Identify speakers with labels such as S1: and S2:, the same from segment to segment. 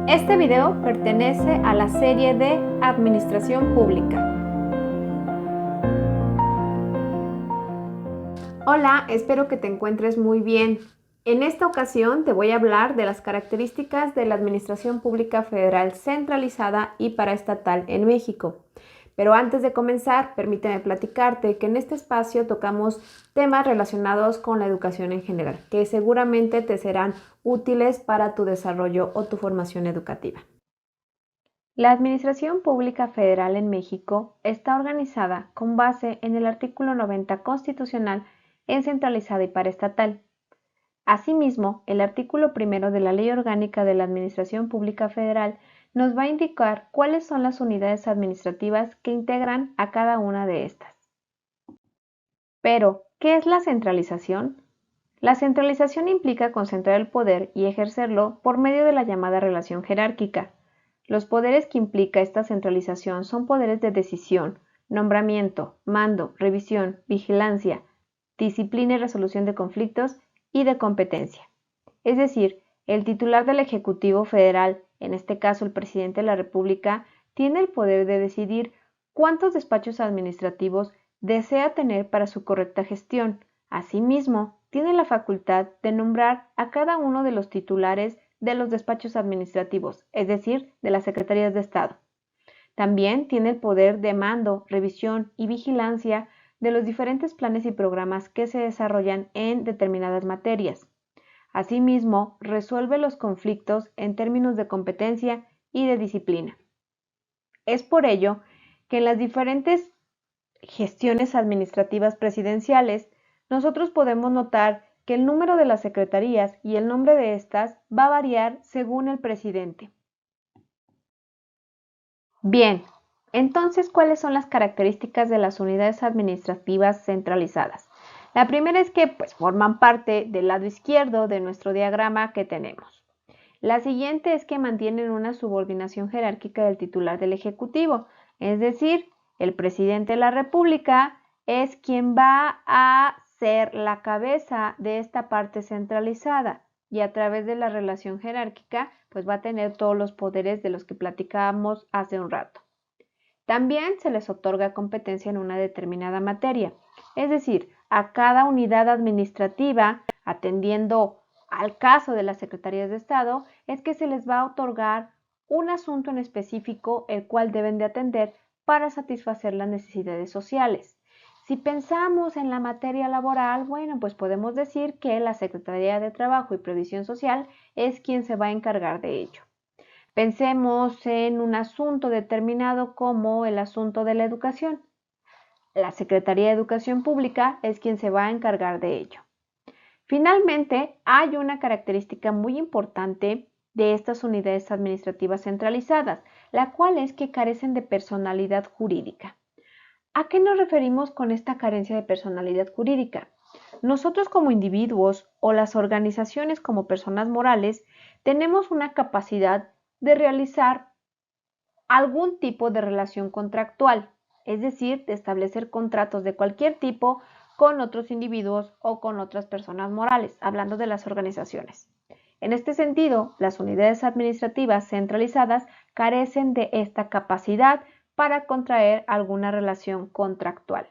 S1: Este video pertenece a la serie de Administración Pública. Hola, espero que te encuentres muy bien. En esta ocasión te voy a hablar de las características de la Administración Pública Federal centralizada y paraestatal en México. Pero antes de comenzar, permíteme platicarte que en este espacio tocamos temas relacionados con la educación en general, que seguramente te serán útiles para tu desarrollo o tu formación educativa. La Administración Pública Federal en México está organizada con base en el artículo 90 constitucional en centralizada y paraestatal. Asimismo, el artículo 1 de la Ley Orgánica de la Administración Pública Federal nos va a indicar cuáles son las unidades administrativas que integran a cada una de estas. Pero, ¿qué es la centralización? La centralización implica concentrar el poder y ejercerlo por medio de la llamada relación jerárquica. Los poderes que implica esta centralización son poderes de decisión, nombramiento, mando, revisión, vigilancia, disciplina y resolución de conflictos y de competencia. Es decir, el titular del Ejecutivo Federal, en este caso el presidente de la República, tiene el poder de decidir cuántos despachos administrativos desea tener para su correcta gestión. Asimismo, tiene la facultad de nombrar a cada uno de los titulares de los despachos administrativos, es decir, de las Secretarías de Estado. También tiene el poder de mando, revisión y vigilancia de los diferentes planes y programas que se desarrollan en determinadas materias. Asimismo, resuelve los conflictos en términos de competencia y de disciplina. Es por ello que en las diferentes gestiones administrativas presidenciales, nosotros podemos notar que el número de las secretarías y el nombre de estas va a variar según el presidente. Bien, entonces, ¿cuáles son las características de las unidades administrativas centralizadas? La primera es que forman parte del lado izquierdo de nuestro diagrama que tenemos. La siguiente es que mantienen una subordinación jerárquica del titular del Ejecutivo, es decir, el presidente de la República es quien va a ser la cabeza de esta parte centralizada y a través de la relación jerárquica va a tener todos los poderes de los que platicábamos hace un rato. También se les otorga competencia en una determinada materia, es decir, a cada unidad administrativa, atendiendo al caso de las Secretarías de Estado, es que se les va a otorgar un asunto en específico el cual deben de atender para satisfacer las necesidades sociales. Si pensamos en la materia laboral, pues podemos decir que la Secretaría de Trabajo y Previsión Social es quien se va a encargar de ello. Pensemos en un asunto determinado como el asunto de la educación. La Secretaría de Educación Pública es quien se va a encargar de ello. Finalmente, hay una característica muy importante de estas unidades administrativas centralizadas, la cual es que carecen de personalidad jurídica. ¿A qué nos referimos con esta carencia de personalidad jurídica? Nosotros como individuos o las organizaciones como personas morales tenemos una capacidad de realizar algún tipo de relación contractual, es decir, de establecer contratos de cualquier tipo con otros individuos o con otras personas morales, hablando de las organizaciones. En este sentido, las unidades administrativas centralizadas carecen de esta capacidad para contraer alguna relación contractual.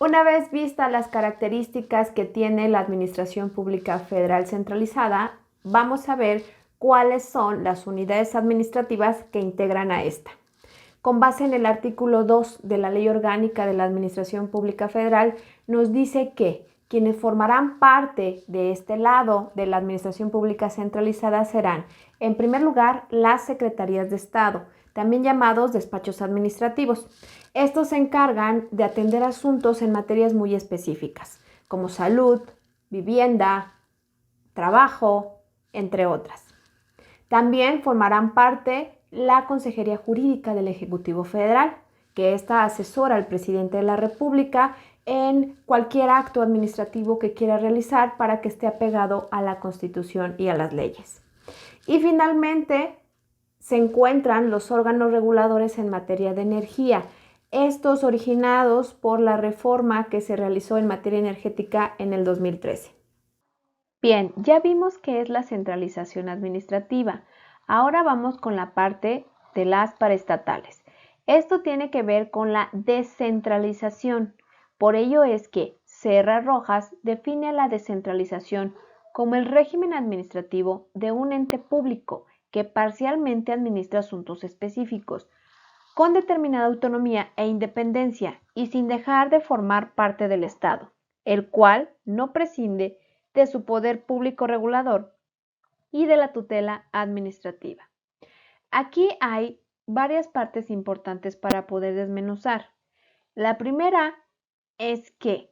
S1: Una vez vistas las características que tiene la Administración Pública Federal centralizada, vamos a ver cuáles son las unidades administrativas que integran a esta. Con base en el artículo 2 de la Ley Orgánica de la Administración Pública Federal, nos dice que quienes formarán parte de este lado de la Administración Pública centralizada serán, en primer lugar, las Secretarías de Estado, también llamados despachos administrativos. Estos se encargan de atender asuntos en materias muy específicas, como salud, vivienda, trabajo, entre otras. También formarán parte la Consejería Jurídica del Ejecutivo Federal, que esta asesora al presidente de la República en cualquier acto administrativo que quiera realizar para que esté apegado a la Constitución y a las leyes. Y finalmente se encuentran los órganos reguladores en materia de energía, estos originados por la reforma que se realizó en materia energética en el 2013. Bien, ya vimos qué es la centralización administrativa. Ahora vamos con la parte de las paraestatales. Esto tiene que ver con la descentralización. Por ello es que Serra Rojas define la descentralización como el régimen administrativo de un ente público que parcialmente administra asuntos específicos, con determinada autonomía e independencia y sin dejar de formar parte del Estado, el cual no prescinde de su poder público regulador y de la tutela administrativa. Aquí hay varias partes importantes para poder desmenuzar. La primera es que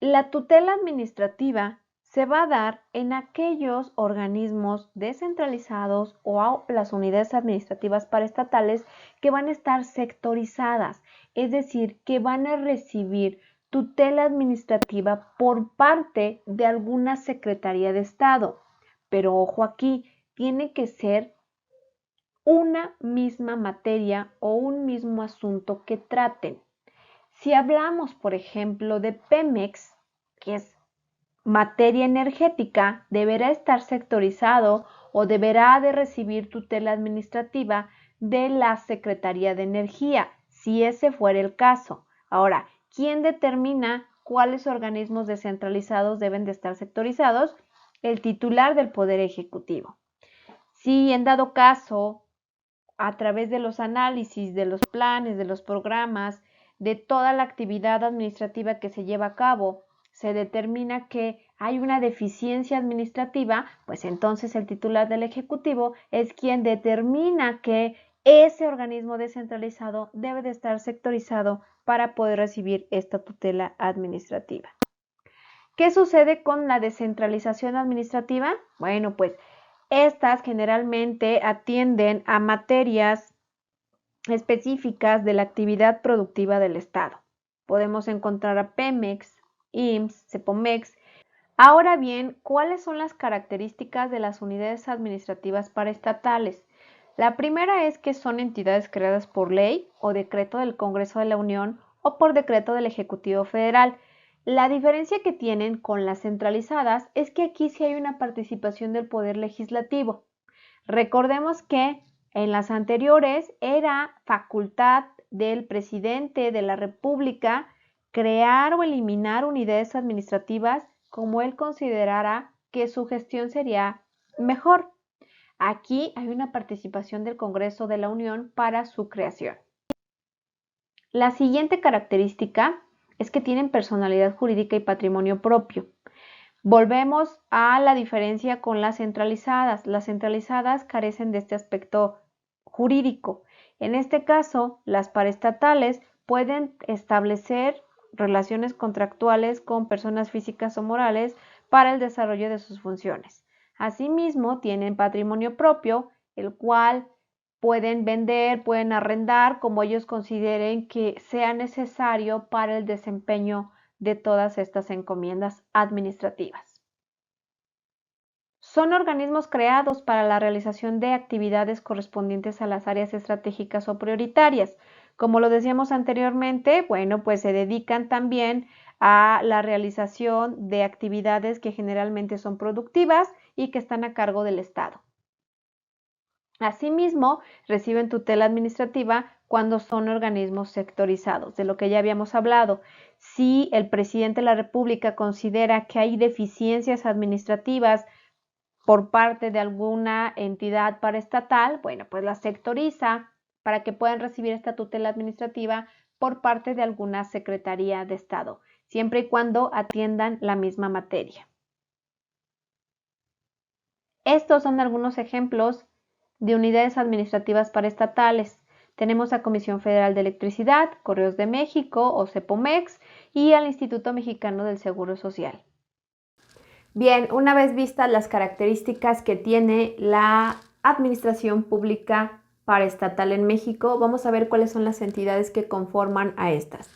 S1: la tutela administrativa se va a dar en aquellos organismos descentralizados o a las unidades administrativas paraestatales que van a estar sectorizadas, es decir, que van a recibir tutela administrativa por parte de alguna Secretaría de Estado. Pero ojo aquí, tiene que ser una misma materia o un mismo asunto que traten. Si hablamos, por ejemplo, de Pemex, que es materia energética, deberá estar sectorizado o deberá de recibir tutela administrativa de la Secretaría de Energía, si ese fuera el caso. Ahora, ¿quién determina cuáles organismos descentralizados deben de estar sectorizados? El titular del Poder Ejecutivo. Si en dado caso, a través de los análisis, de los planes, de los programas, de toda la actividad administrativa que se lleva a cabo, se determina que hay una deficiencia administrativa, pues entonces el titular del Ejecutivo es quien determina que ese organismo descentralizado debe de estar sectorizado para poder recibir esta tutela administrativa. ¿Qué sucede con la descentralización administrativa? Bueno, pues estas generalmente atienden a materias específicas de la actividad productiva del Estado. Podemos encontrar a Pemex, IMSS, Cepomex. Ahora bien, ¿cuáles son las características de las unidades administrativas paraestatales? La primera es que son entidades creadas por ley o decreto del Congreso de la Unión o por decreto del Ejecutivo Federal. La diferencia que tienen con las centralizadas es que aquí sí hay una participación del Poder Legislativo. Recordemos que en las anteriores era facultad del presidente de la República crear o eliminar unidades administrativas como él considerara que su gestión sería mejor. Aquí hay una participación del Congreso de la Unión para su creación. La siguiente característica es que tienen personalidad jurídica y patrimonio propio. Volvemos a la diferencia con las centralizadas. Las centralizadas carecen de este aspecto jurídico. En este caso, las paraestatales pueden establecer relaciones contractuales con personas físicas o morales para el desarrollo de sus funciones. Asimismo, tienen patrimonio propio, el cual pueden vender, pueden arrendar como ellos consideren que sea necesario para el desempeño de todas estas encomiendas administrativas. Son organismos creados para la realización de actividades correspondientes a las áreas estratégicas o prioritarias. Como lo decíamos anteriormente, bueno, pues se dedican también a la realización de actividades que generalmente son productivas y que están a cargo del Estado. Asimismo, reciben tutela administrativa cuando son organismos sectorizados, de lo que ya habíamos hablado. Si el presidente de la República considera que hay deficiencias administrativas por parte de alguna entidad paraestatal, bueno, pues la sectoriza para que puedan recibir esta tutela administrativa por parte de alguna Secretaría de Estado, siempre y cuando atiendan la misma materia. Estos son algunos ejemplos de unidades administrativas paraestatales. Tenemos a Comisión Federal de Electricidad, Correos de México o Cepomex y al Instituto Mexicano del Seguro Social. Bien, una vez vistas las características que tiene la administración pública paraestatal en México, vamos a ver cuáles son las entidades que conforman a estas.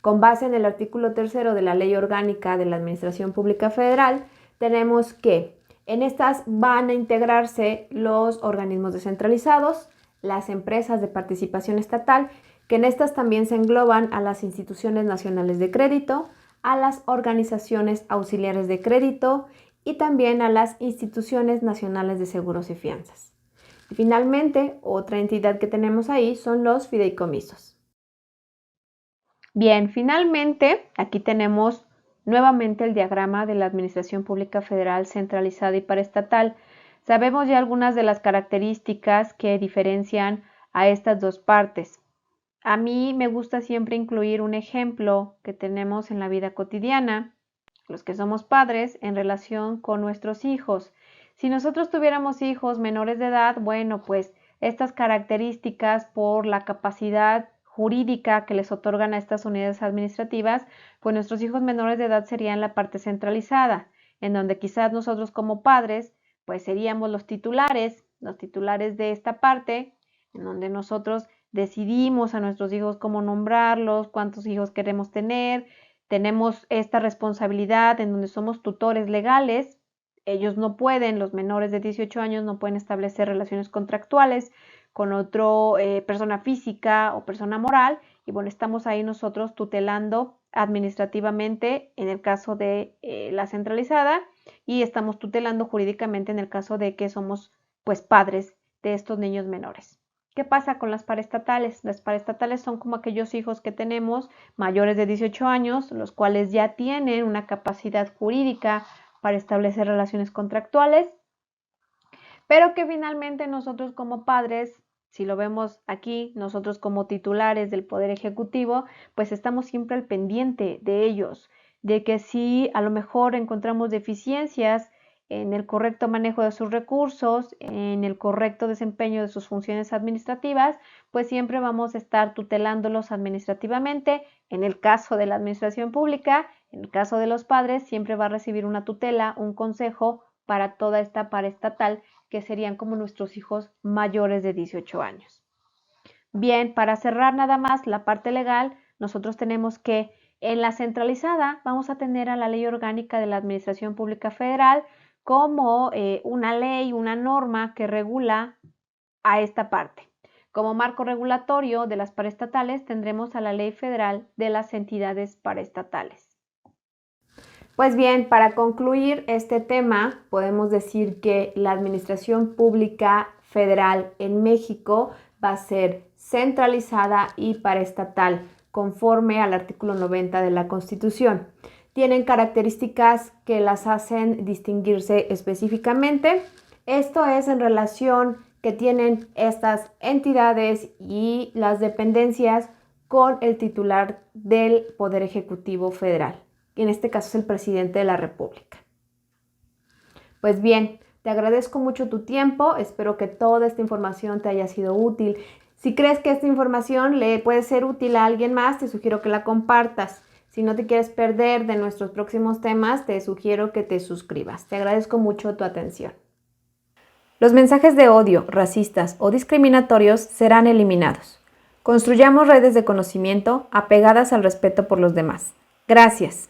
S1: Con base en el artículo 3 de la Ley Orgánica de la Administración Pública Federal, tenemos que en estas van a integrarse los organismos descentralizados, las empresas de participación estatal, que en estas también se engloban a las instituciones nacionales de crédito, a las organizaciones auxiliares de crédito y también a las instituciones nacionales de seguros y fianzas. Y finalmente, otra entidad que tenemos ahí son los fideicomisos. Bien, finalmente, aquí tenemos nuevamente el diagrama de la Administración Pública Federal centralizada y paraestatal. Sabemos ya algunas de las características que diferencian a estas dos partes. A mí me gusta siempre incluir un ejemplo que tenemos en la vida cotidiana, los que somos padres, en relación con nuestros hijos. Si nosotros tuviéramos hijos menores de edad, bueno, pues estas características por la capacidad jurídica que les otorgan a estas unidades administrativas, pues nuestros hijos menores de edad serían la parte centralizada, en donde quizás nosotros como padres, pues seríamos los titulares de esta parte, en donde nosotros decidimos a nuestros hijos cómo nombrarlos, cuántos hijos queremos tener, tenemos esta responsabilidad en donde somos tutores legales. Ellos no pueden, los menores de 18 años no pueden establecer relaciones contractuales con otra persona física o persona moral, y bueno, estamos ahí nosotros tutelando administrativamente en el caso de la centralizada, y estamos tutelando jurídicamente en el caso de que somos pues padres de estos niños menores. ¿Qué pasa con las paraestatales? Las paraestatales son como aquellos hijos que tenemos mayores de 18 años, los cuales ya tienen una capacidad jurídica para establecer relaciones contractuales, pero que finalmente nosotros como padres, si lo vemos aquí, nosotros como titulares del Poder Ejecutivo, pues estamos siempre al pendiente de ellos, de que si a lo mejor encontramos deficiencias en el correcto manejo de sus recursos, en el correcto desempeño de sus funciones administrativas, pues siempre vamos a estar tutelándolos administrativamente. En el caso de la administración pública, en el caso de los padres, siempre va a recibir una tutela, un consejo para toda esta paraestatal, que serían como nuestros hijos mayores de 18 años. Bien, para cerrar nada más la parte legal, nosotros tenemos que en la centralizada vamos a tener a la Ley Orgánica de la Administración Pública Federal como una ley, una norma que regula a esta parte. Como marco regulatorio de las paraestatales tendremos a la Ley Federal de las Entidades Paraestatales. Pues bien, para concluir este tema, podemos decir que la Administración Pública Federal en México va a ser centralizada y paraestatal, conforme al artículo 90 de la Constitución. Tienen características que las hacen distinguirse específicamente. Esto es en relación que tienen estas entidades y las dependencias con el titular del Poder Ejecutivo Federal, y en este caso es el presidente de la República. Pues bien, te agradezco mucho tu tiempo, espero que toda esta información te haya sido útil. Si crees que esta información le puede ser útil a alguien más, te sugiero que la compartas. Si no te quieres perder de nuestros próximos temas, te sugiero que te suscribas. Te agradezco mucho tu atención. Los mensajes de odio, racistas o discriminatorios serán eliminados. Construyamos redes de conocimiento apegadas al respeto por los demás. Gracias.